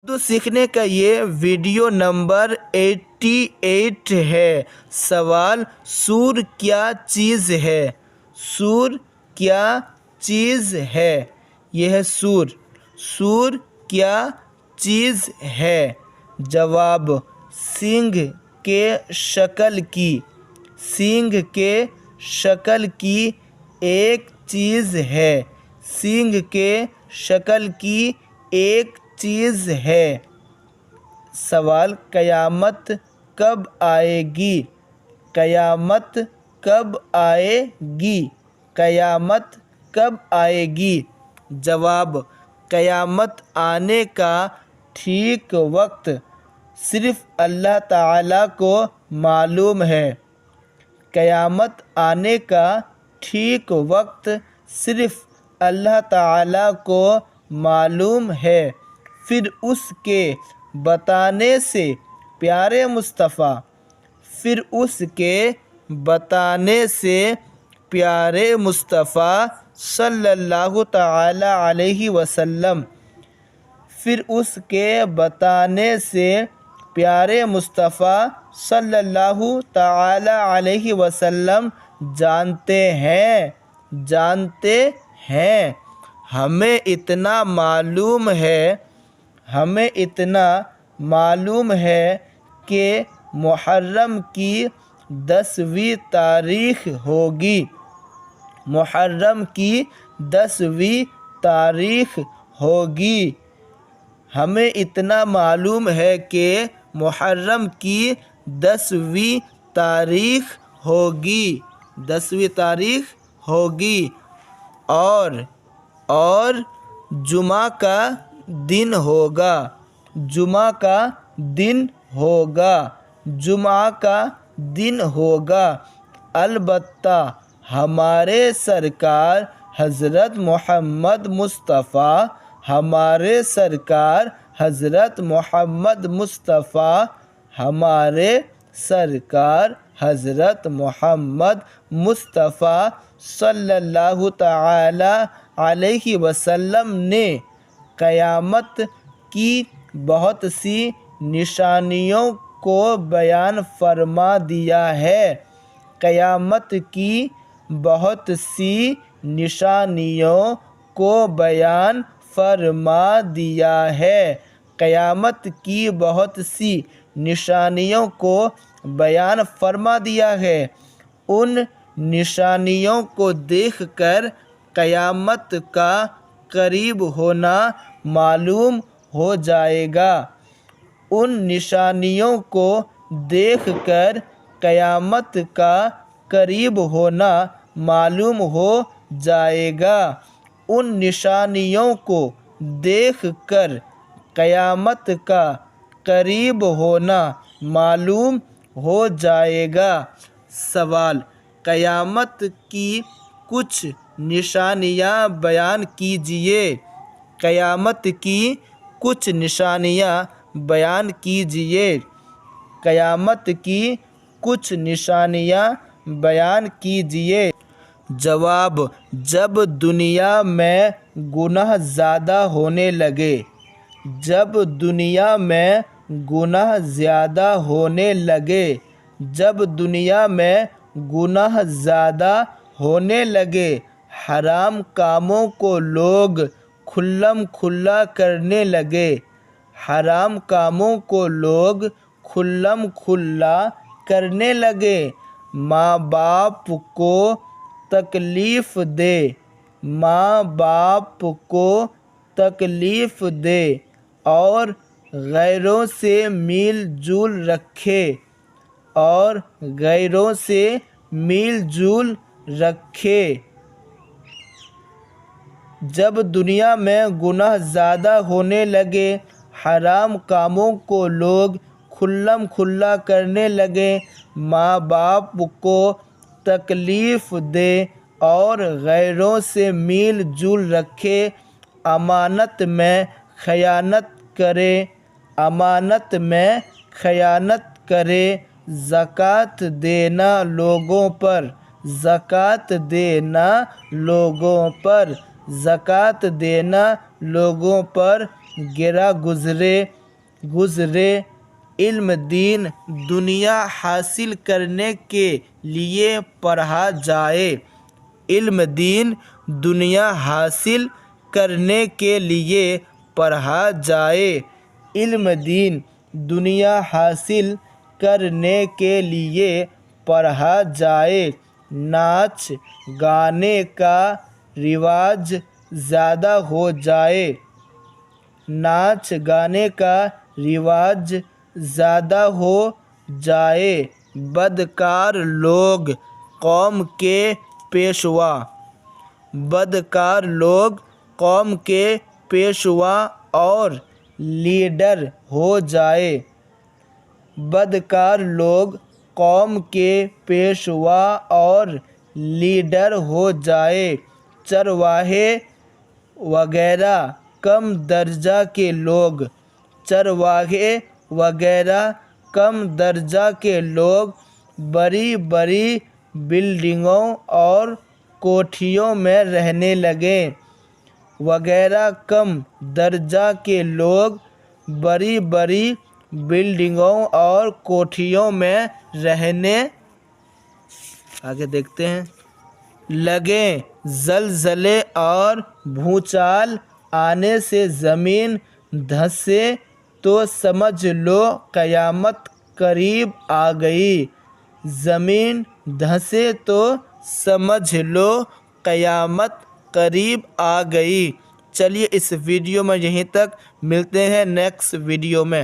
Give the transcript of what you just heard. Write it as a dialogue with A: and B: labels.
A: اردو سیکھنے کا یہ ویڈیو نمبر 88 ہے۔ سوال: سور کیا چیز ہے؟ سور کیا چیز ہے؟ یہ ہے سور۔ سور کیا چیز ہے؟ جواب: سینگ کے شکل کی۔ سینگ کے شکل کی ایک چیز ہے۔ سینگ کے شکل کی ایک چیز ہے۔ سوال: قیامت کب آئے گی؟ قیامت کب آئے گی؟ قیامت کب آئے گی؟ جواب: قیامت آنے کا ٹھیک وقت صرف اللہ تعالیٰ کو معلوم ہے۔ قیامت آنے کا ٹھیک وقت صرف اللہ تعالیٰ کو معلوم ہے۔ پھر اس کے بتانے سے پیارے مصطفیٰ پھر اس کے بتانے سے پیارے مصطفیٰ صلی اللہ تعالیٰ علیہ وسلم پھر اس کے بتانے سے پیارے مصطفیٰ صلی اللہ تعالیٰ علیہ وسلم جانتے ہیں۔ ہمیں اتنا معلوم ہے کہ محرم کی 10ویں تاریخ ہوگی۔ محرم کی 10ویں تاریخ ہوگی۔ ہمیں اتنا معلوم ہے کہ محرم کی 10ویں تاریخ ہوگی۔ 10ویں تاریخ ہوگی اور جمعہ کا دن ہوگا۔ جمعہ کا دن ہوگا۔ جمعہ کا دن ہوگا۔ البتہ ہمارے سرکار حضرت محمد مصطفیٰ ہمارے سرکار حضرت محمد مصطفیٰ ہمارے سرکار حضرت محمد مصطفیٰ صلی اللہ تعالیٰ علیہ وسلم نے قیامت کی بہت سی نشانیوں کو بیان فرما دیا ہے۔ قیامت کی بہت سی نشانیوں کو بیان فرما دیا ہے۔ قیامت کی بہت سی نشانیوں کو بیان فرما دیا ہے۔ ان نشانیوں کو دیکھ کر قیامت کا قریب ہونا معلوم ہو جائے گا۔ ان نشانیوں کو دیکھ کر قیامت کا قریب ہونا معلوم ہو جائے گا۔ ان نشانیوں کو دیکھ کر قیامت کا قریب ہونا معلوم ہو جائے گا۔ سوال: قیامت کی کچھ نشانیاں بیان کیجیے۔ قیامت کی کچھ نشانیاں بیان کیجیے۔ قیامت کی کچھ نشانیاں بیان کیجیے۔ جواب: جب دنیا میں گناہ زیادہ ہونے لگے۔ جب دنیا میں گناہ زیادہ ہونے لگے۔ جب دنیا میں گناہ زیادہ ہونے لگے۔ حرام کاموں کو لوگ کھلم کھلا کرنے لگے۔ حرام کاموں کو لوگ کھلم کھلا کرنے لگے۔ ماں باپ کو تکلیف دے۔ ماں باپ کو تکلیف دے اور غیروں سے میل جول رکھے۔ اور غیروں سے میل جول رکھے۔ جب دنیا میں گناہ زیادہ ہونے لگے۔ حرام کاموں کو لوگ کھلم کھلا کرنے لگے۔ ماں باپ کو تکلیف دے اور غیروں سے میل جول رکھے۔ امانت میں خیانت کرے۔ امانت میں خیانت کرے۔ زکوٰۃ دینا لوگوں پر۔ زکوٰۃ دینا لوگوں پر۔ زکوٰۃ دینا لوگوں پر گرا گزرے علم دین دنیا حاصل کرنے کے لیے پڑھا جائے، علم دین دنیا حاصل کرنے کے لیے پڑھا جائے، علم دین دنیا حاصل کرنے کے لیے پڑھا جائے۔ ناچ گانے کا رواج زیادہ ہو جائے، ناچ گانے کا رواج زیادہ ہو جائے۔ بدکار لوگ قوم کے پیشوا، بدکار لوگ قوم کے پیشوا اور لیڈر ہو جائے، بدکار لوگ قوم کے پیشوا اور لیڈر ہو جائے۔ چرواہے وغیرہ کم درجہ کے لوگ، چرواہے وغیرہ کم درجہ کے لوگ بڑی بڑی بلڈنگوں اور کوٹھیوں میں رہنے لگے، وغیرہ کم درجہ کے لوگ بڑی بڑی بلڈنگوں اور کوٹھیوں میں رہنے آگے دیکھتے ہیں لگے۔ زلزلے اور بھونچال آنے سے زمین دھنسے تو سمجھ لو قیامت قریب آ گئی، زمین دھنسے تو سمجھ لو قیامت قریب آ گئی۔ چلیے اس ویڈیو میں یہیں تک، ملتے ہیں نیکسٹ ویڈیو میں۔